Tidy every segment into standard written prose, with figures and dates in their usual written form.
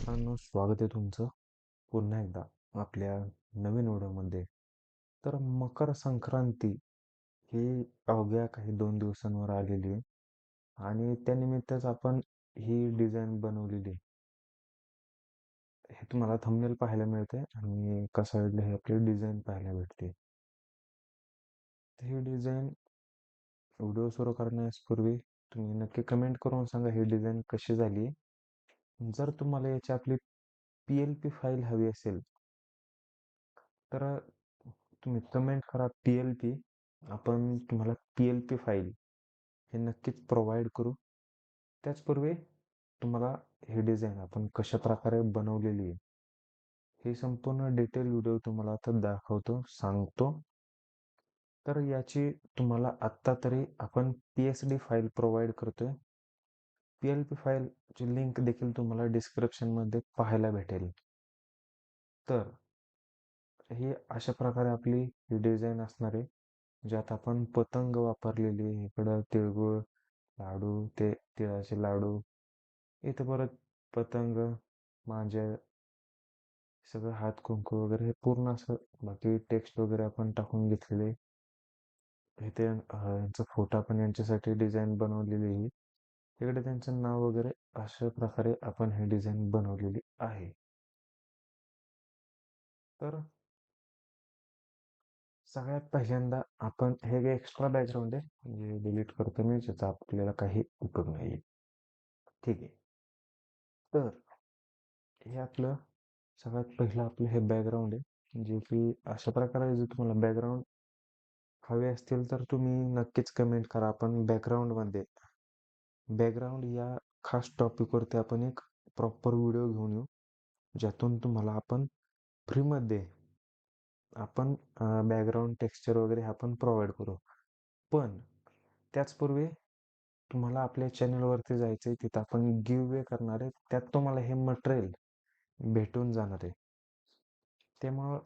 मित्रांनो, स्वागत आहे तुमचं पुन्हा एकदा आपल्या नवीन व्हिडिओमध्ये. तर मकर संक्रांती ही अवघ्या काही 2 दिवसांवर आलेली आहे आणि त्यानिमित्तच आपण ही डिझाईन बनवलेली आहे. हे तुम्हाला थंबनेल पाहायला मिळते आणि एका साईडला हे आपली डिझाईन पाहायला भेटते. तर ही डिझाईन व्हिडिओ सुरू करण्यापूर्वी तुम्ही नक्की कमेंट करून सांगा ही डिझाईन कशी झाली. जर तुम्हाला याची आपली PLP फाईल हवी असेल तर तुम्ही कमेंट करा PLP. आपण तुम्हाला PLP फाईल हे नक्कीच प्रोव्हाइड करू. त्याचपूर्वी तुम्हाला हे डिझाईन आपण कशा प्रकारे बनवलेली आहे हे संपूर्ण डिटेल व्हिडिओ तुम्हाला आता दाखवतो, सांगतो. तर याची तुम्हाला आत्ता तरी आपण PSD फाईल प्रोव्हाइड करतोय. PLP फाईलची लिंक देखील तुम्हाला डिस्क्रिप्शनमध्ये पाहायला भेटेल. तर ही अशा प्रकारे आपली ही डिझाईन असणार आहे, ज्यात आपण पतंग वापरलेली आहे. इकडं तिळगुळ लाडू, ते तिळाचे लाडू, इथं परत पतंग, मांजा, सगळं हात कुंकू वगैरे हे पूर्ण असं बाकी टेक्स्ट वगैरे आपण टाकून घेतलेले. इथे यांचा फोटो आपण यांच्यासाठी डिझाईन बनवलेली आहे. इकडे त्यांचं नाव वगैरे अशा प्रकारे आपण ही डिझाईन बनवलेली आहे. तर सगळ्यात पहिल्यांदा आपण हे एक्स्ट्रा बॅकग्राऊंड आहे, म्हणजे डिलीट करतो मी, ज्याचा आपल्याला काही उपयोग नाही. ठीक आहे. तर हे आपलं सगळ्यात पहिलं आपलं हे बॅकग्राऊंड आहे, जे की अशा प्रकारे जर तुम्हाला बॅकग्राऊंड हवे असतील तर तुम्ही नक्कीच कमेंट करा. आपण बॅकग्राऊंडमध्ये बॅकग्राऊंड या खास टॉपिकवरती आपण एक प्रॉपर व्हिडिओ घेऊन येऊ, ज्यातून तुम्हाला आपण फ्रीमध्ये आपण बॅकग्राऊंड टेक्स्चर वगैरे आपण प्रोव्हाइड करू. पण त्याचपूर्वी तुम्हाला आपल्या चॅनलवरती जायचं आहे, तिथं आपण गिव्ह वे करणार आहे. त्यात तुम्हाला हे मटेरियल भेटून जाणार आहे. त्यामुळं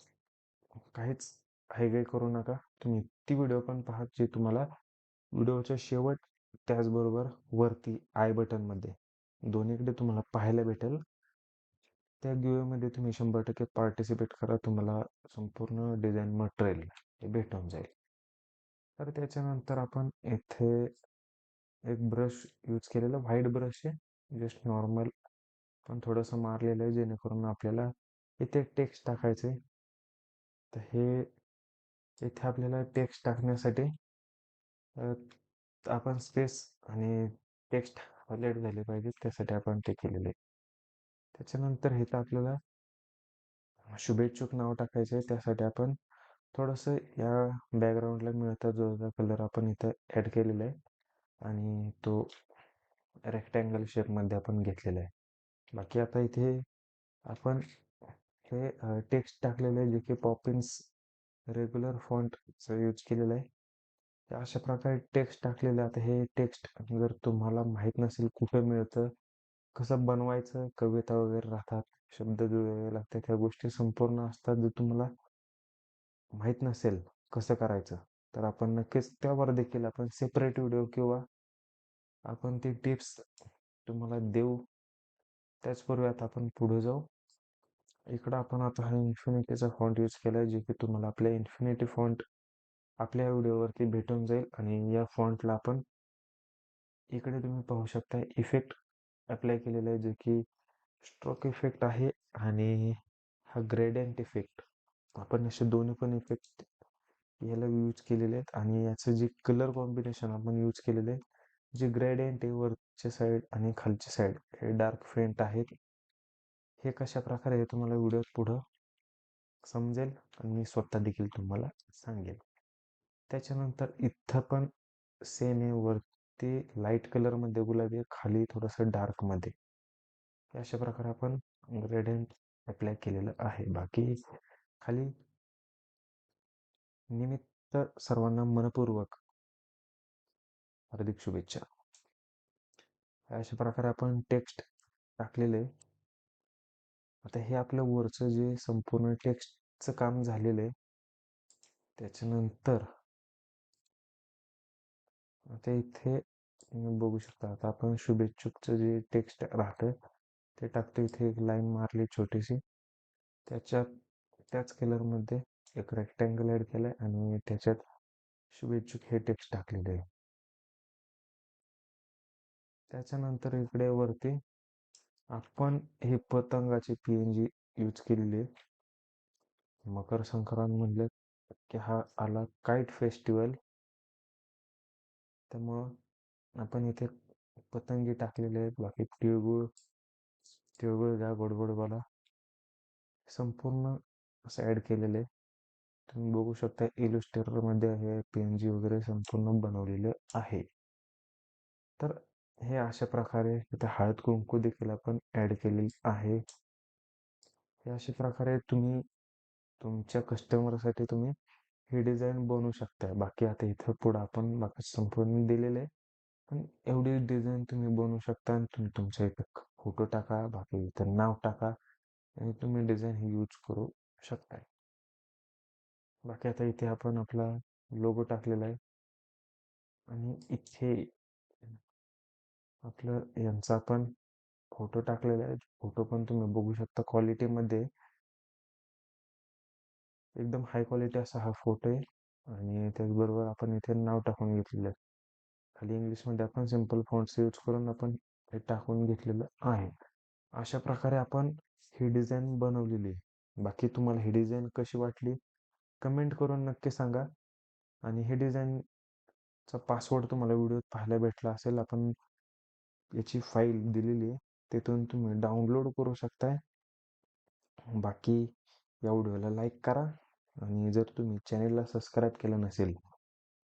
काहीच हायगाय करू नका. तुम्ही ती व्हिडिओ पण पहा जे तुम्हाला व्हिडिओच्या शेवट, त्याचबरोबर वरती आय बटनमध्ये दोन्हीकडे तुम्हाला पाहायला भेटेल. त्या गिव्हवेमध्ये तुम्ही 100% पार्टिसिपेट करा. तुम्हाला संपूर्ण डिझाईन मटेरियल हे भेटून जाईल. तर त्याच्यानंतर आपण इथे एक ब्रश यूज केलेला, व्हाईट ब्रश आहे, जस्ट नॉर्मल पण थोडंसं मारलेलं आहे, जेणेकरून आपल्याला इथे टेक्स्ट टाकायचं आहे. तर हे इथे आपल्याला टेक्स्ट टाकण्यासाठी आपण स्पेस आणि टेक्स्ट हायलाइट झाले पाहिजे, त्यासाठी आपण ते केलेले. त्याच्यानंतर हे तर आपल्याला शुभेच्छुक नाव टाकायचं आहे. त्यासाठी आपण थोडंसं या बॅकग्राऊंडला मिळता जो कलर आपण इथं ॲड केलेला आहे आणि तो रेक्टँगल शेपमध्ये आपण घेतलेला आहे. बाकी आता इथे आपण हे टेक्स्ट टाकलेलं आहे, जे की पॉपिन्स रेग्युलर फॉन्टचा यूज केलेला आहे. अशा प्रकारे टेक्स्ट टाकलेलं. आता हे टेक्स्ट जर तुम्हाला माहीत नसेल कुठे मिळतं, कसं बनवायचं, कविता वगैरे राहतात, शब्द जुळवावे लागतात, ह्या गोष्टी संपूर्ण असतात. जर तुम्हाला माहीत नसेल कसं करायचं, तर आपण नक्कीच त्यावर देखील आपण सेपरेट व्हिडिओ किंवा आपण ती टिप्स तुम्हाला देऊ. त्याचपूर्वी आता आपण पुढे जाऊ. इकडं आपण आता हा इन्फिनिटीचा फॉन्ट यूज केला आहे, जे की तुम्हाला आपल्या इन्फिनिटी फॉन्ट आपल्या व्हिडिओवरती भेटून जाईल. आणि या फॉन्टला आपण इकडे तुम्ही पाहू शकता इफेक्ट अप्लाय केलेला आहे, जे की स्ट्रोक इफेक्ट आहे आणि हा ग्रेडियंट इफेक्ट. आपण असे दोन्ही पण इफेक्ट याला यूज केलेले आहेत. आणि याचं जे कलर कॉम्बिनेशन आपण यूज केलेलं आहे, जे ग्रेडियंट आहे वरच्या साईड आणि खालच्या साईड हे डार्क फेंट आहेत. हे कशा प्रकारे आहे तुम्हाला व्हिडिओत पुढं समजेल आणि मी स्वतः देखील तुम्हाला सांगेल. त्याच्यानंतर इथं पण सेम आहे, वरती लाईट कलरमध्ये गुलाबी, खाली थोडंसं डार्कमध्ये. अशा प्रकारे आपण ग्रेडियंट अप्लाय केलेलं आहे. बाकी खाली निमित्त सर्वांना मनपूर्वक हार्दिक शुभेच्छा. अशा प्रकारे आपण टेक्स्ट टाकलेले. आता हे आपलं वरचं जे संपूर्ण टेक्स्टचं काम झालेलं आहे. त्याच्यानंतर आता इथे तुम्ही बघू शकता, आता आपण शुभेच्छुकचं जे टेक्स्ट राहतं ते टाकतो. इथे एक लाईन मारली छोटीशी. त्याच्यात त्याच कलरमध्ये एक रेक्टँगल ॲड केलाय आणि त्याच्यात शुभेच्छुक हे टेक्स्ट टाकलेले आहे. त्याच्यानंतर इकडे वरती आपण हे पतंगाची PNG यूज केलेली आहे. मकर संक्रांत म्हणलं की हा आला काईट फेस्टिवल, त्यामुळं आपण इथे पतंगी टाकलेले आहेत. बाकी तिळगुळ, तिळगुळ घ्या गोड गोड बोला, संपूर्ण असं ॲड केलेलं आहे. तुम्ही बघू शकता इलुस्ट्रेटरमध्ये हे PNG वगैरे संपूर्ण बनवलेलं आहे. तर हे अशा प्रकारे इथे हळद कुंकू देखील आपण ॲड केलेली आहे. हे अशा प्रकारे तुम्ही तुमच्या कस्टमरसाठी तुम्ही ही डिझाईन बनवू शकता. बाकी आता इथं पुढं आपण बाकी संपूर्ण दिलेलं आहे, पण एवढी डिझाईन तुम्ही बनवू शकता आणि तुम्ही तुमच्या इथं फोटो टाका, बाकी इथं नाव टाका आणि तुम्ही डिझाईन ही यूज करू शकताय. बाकी आता इथे आपण आपला लोगो टाकलेला आहे आणि इथे आपलं यांचा पण फोटो टाकलेला आहे. फोटो पण तुम्ही बघू शकता क्वालिटीमध्ये एकदम हाय क्वालिटी असा हा फोटो आहे आणि त्याचबरोबर आपण इथे नाव टाकून घेतलेलं आहे. खाली इंग्लिशमध्ये आपण सिम्पल फॉन्ट्स यूज करून आपण हे टाकून घेतलेलं आहे. अशा प्रकारे आपण ही डिझाईन बनवलेली आहे. बाकी तुम्हाला ही डिझाईन कशी वाटली कमेंट करून नक्की सांगा. आणि ही डिझाईनचा पासवर्ड तुम्हाला व्हिडिओत पाहायला भेटला असेल. आपण याची फाईल दिलेली आहे, तिथून तुम्ही डाउनलोड करू शकताय. बाकी या व्हिडिओला लाईक करा आणि जर तुम्ही चॅनेलला सबस्क्राईब केलं नसेल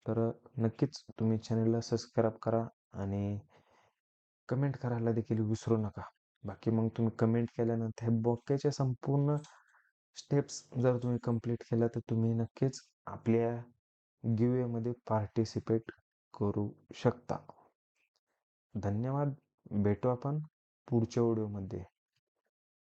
तर नक्कीच तुम्ही चॅनेलला सबस्क्राईब करा आणि कमेंट करायला देखील विसरू नका. बाकी मग तुम्ही कमेंट केल्यानंतर हे बोक्याचे संपूर्ण स्टेप्स जर तुम्ही कंप्लीट केल्या तर तुम्ही नक्कीच आपल्या गिव्हवेमध्ये पार्टिसिपेट करू शकता. धन्यवाद. भेटू आपण पुढच्या व्हिडिओमध्ये.